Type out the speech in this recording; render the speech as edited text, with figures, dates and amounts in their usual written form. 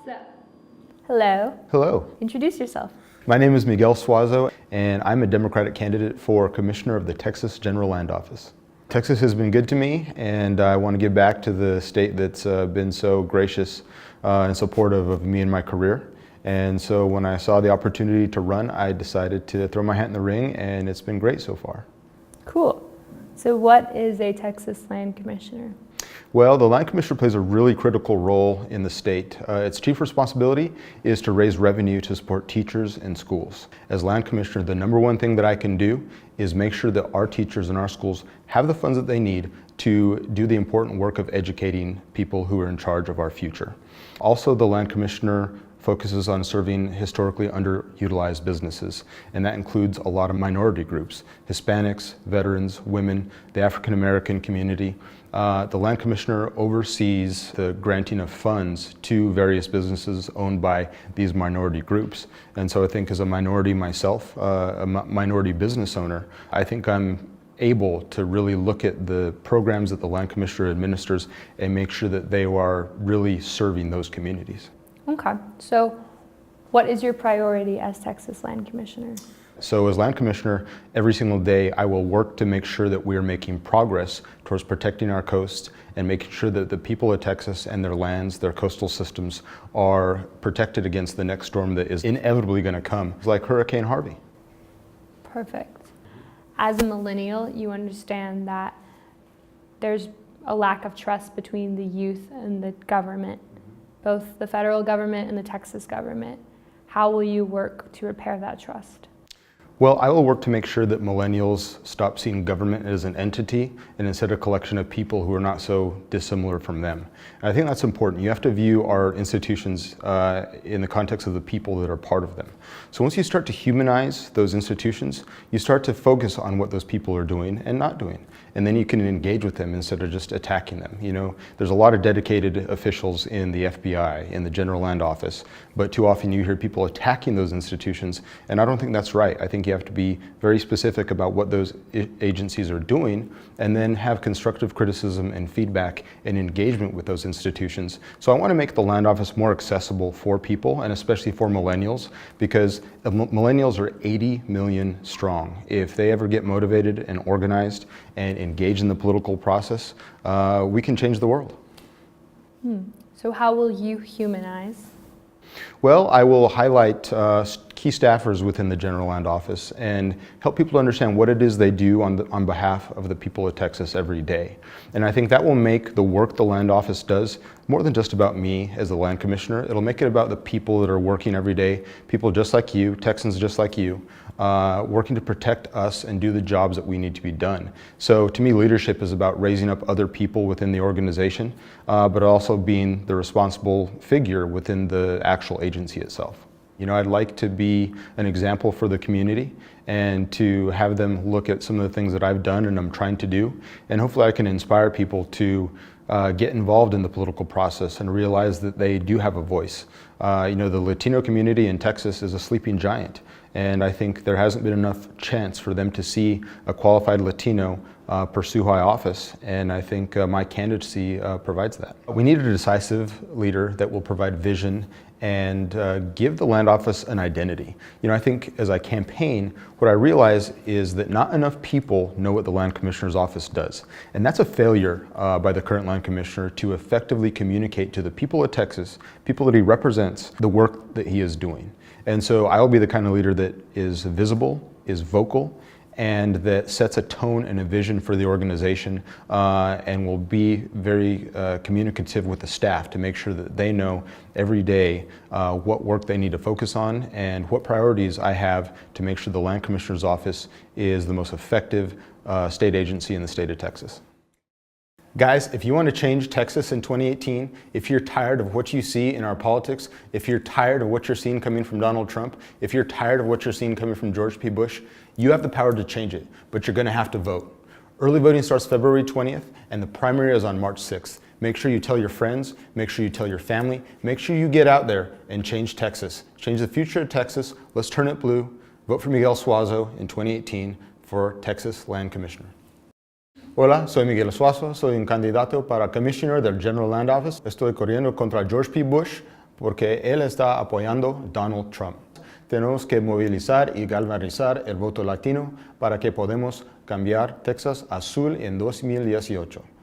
So, hello. Hello. Introduce yourself. My name is Miguel Suazo, and I'm a Democratic candidate for Commissioner of the Texas General Land Office. Texas has been good to me, and I want to give back to the state that's been so gracious and supportive of me in my career. And so when I saw the opportunity to run, I decided to throw my hat in the ring, and it's been great so far. Cool. So what is a Texas Land Commissioner? Well, the Land Commissioner plays a really critical role in the state. Its chief responsibility is to raise revenue to support teachers and schools. As Land Commissioner, the number one thing that I can do is make sure that our teachers in our schools have the funds that they need to do the important work of educating people who are in charge of our future. Also, the Land Commissioner focuses on serving historically underutilized businesses, and that includes a lot of minority groups, Hispanics, veterans, women, the African American community. The Land Commissioner oversees the granting of funds to various businesses owned by these minority groups. And so I think as a minority myself, a minority business owner, I think I'm able to really look at the programs that the Land Commissioner administers and make sure that they are really serving those communities. Okay, so what is your priority as Texas Land Commissioner? So as Land Commissioner, every single day I will work to make sure that we are making progress towards protecting our coast and making sure that the people of Texas and their lands, their coastal systems, are protected against the next storm that is inevitably going to come, like Hurricane Harvey. Perfect. As a millennial, you understand that there's a lack of trust between the youth and the government, both the federal government and the Texas government. How will you work to repair that trust? Well, I will work to make sure that millennials stop seeing government as an entity and instead a collection of people who are not so dissimilar from them. And I think that's important. You have to view our institutions in the context of the people that are part of them. So once you start to humanize those institutions, you start to focus on what those people are doing and not doing. And then you can engage with them instead of just attacking them. You know, there's a lot of dedicated officials in the FBI, in the General Land Office, but too often you hear people attacking those institutions, and I don't think that's right. I think you have to be very specific about what those agencies are doing and then have constructive criticism and feedback and engagement with those institutions. So I want to make the Land Office more accessible for people, and especially for millennials, because millennials are 80 million strong. If they ever get motivated and organized and engage in the political process, we can change the world. So how will you humanize? Well, I will highlight key staffers within the General Land Office and help people understand what it is they do on behalf of the people of Texas every day. And I think that will make the work the Land Office does more than just about me as the Land Commissioner. It'll make it about the people that are working every day, people just like you, Texans just like you, working to protect us and do the jobs that we need to be done. So to me, leadership is about raising up other people within the organization, but also being the responsible figure within the actual agency itself. You know, I'd like to be an example for the community and to have them look at some of the things that I've done and I'm trying to do. And hopefully I can inspire people to get involved in the political process and realize that they do have a voice. You know, the Latino community in Texas is a sleeping giant. And I think there hasn't been enough chance for them to see a qualified Latino pursue high office, and I think my candidacy provides that. We need a decisive leader that will provide vision and give the Land Office an identity. You know, I think as I campaign, what I realize is that not enough people know what the Land Commissioner's office does. And that's a failure by the current Land Commissioner to effectively communicate to the people of Texas, people that he represents, the work that he is doing. And so I will be the kind of leader that is visible, is vocal, and that sets a tone and a vision for the organization and will be very communicative with the staff to make sure that they know every day what work they need to focus on and what priorities I have to make sure the Land Commissioner's office is the most effective state agency in the state of Texas. Guys, if you want to change Texas in 2018, if you're tired of what you see in our politics, if you're tired of what you're seeing coming from Donald Trump, if you're tired of what you're seeing coming from George P. Bush, you have the power to change it, but you're going to have to vote. Early voting starts February 20th, and the primary is on March 6th. Make sure you tell your friends, make sure you tell your family, make sure you get out there and change Texas. Change the future of Texas. Let's turn it blue. Vote for Miguel Suazo in 2018 for Texas Land Commissioner. Hola, soy Miguel Suazo, soy un candidato para Commissioner del General Land Office. Estoy corriendo contra George P. Bush porque él está apoyando a Donald Trump. Tenemos que movilizar y galvanizar el voto latino para que podamos cambiar Texas azul en 2018.